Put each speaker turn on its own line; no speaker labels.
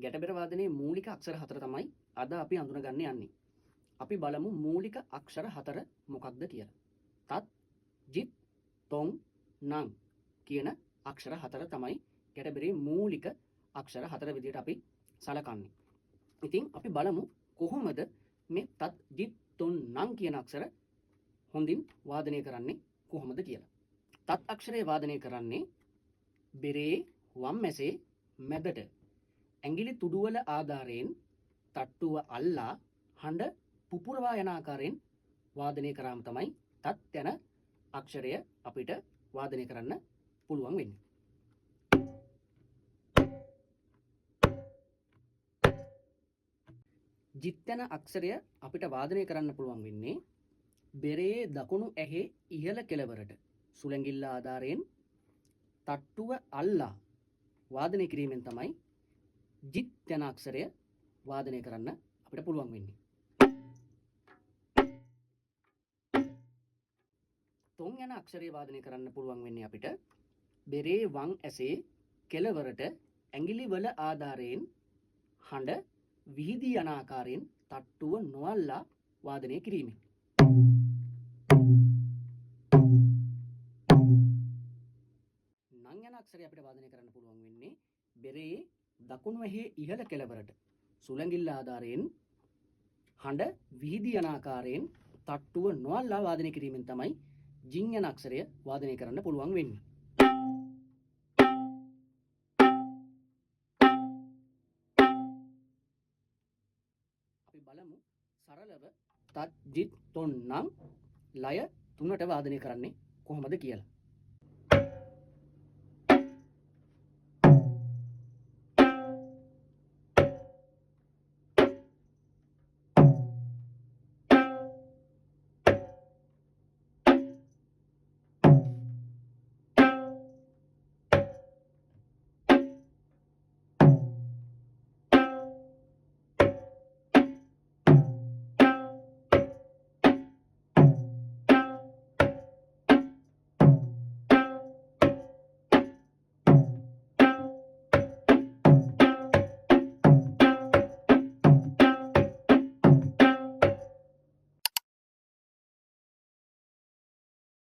ගැටබෙර වාදනයේ මූලික අක්ෂර 4 තමයි අද අපි අඳුනගන්න යන්නේ. අපි බලමු මූලික අක්ෂර 4 මොකක්ද කියලා. තත්, ජිත්, තොන්, නං කියන අක්ෂර 4 තමයි ගැටබෙරේ මූලික අක්ෂර 4 විදිහට අපි සලකන්නේ. ඉතින් අපි බලමු කොහොමද මේ තත්, ජිත්, තොන්, නං කියන අක්ෂර හොඳින් වාදනය කරන්නේ කොහොමද කියලා. තත් අක්ෂරය වාදනය කරන්නේ බෙරේ වම් මැසේ මැදට ඇඟිලි තුඩුවල ආධාරයෙන් තට්ටුව අල්ලා හඬ පුපුරවා යන ආකාරයෙන් වාදනය කරාම තමයි තත් යන අක්ෂරය අපිට වාදනය කරන්න පුළුවන් වෙන්නේ. ජිත් යන අක්ෂරය අපිට වාදනය කරන්න පුළුවන් වෙන්නේ බෙරේ දකුණු ඇහේ ඉහළ කෙළවරට සුළඟිල්ල ආධාරයෙන් තට්ටුව අල්ලා වාදනය කිරීමෙන් තමයි ජිත් යන අක්ෂරය වාදනය කරන්න අපිට පුළුවන් වෙන්නේ. තොන් යන අක්ෂරය වාදනය කරන්න පුළුවන් වෙන්නේ අපිට බෙරේ වම් ඇසේ කෙළවරට ඇඟිලි වල ආධාරයෙන් හඬ විහිදී යන ආකාරයෙන් තට්ටුව නොඅල්ලා වාදනය කිරීමෙන්. නං යන අක්ෂරය අපිට වාදනය කරන්න පුළුවන් වෙන්නේ බෙරේ දකුණු ඇහේ ඉහළ කෙළවරට සුළඟිල්ල ආධාරයෙන් හඬ විහිදී යන ආකාරයෙන් තට්ටුව නොඅල්ලා වාදනය කිරීමෙන් තමයි ජින් යන අක්ෂරය වාදනය කරන්න පුළුවන් වෙන්නේ. අපි බලමු සරලව තත්, ජිත්, තොන්, නං ලය 3ට වාදනය කරන්නේ කොහොමද කියලා.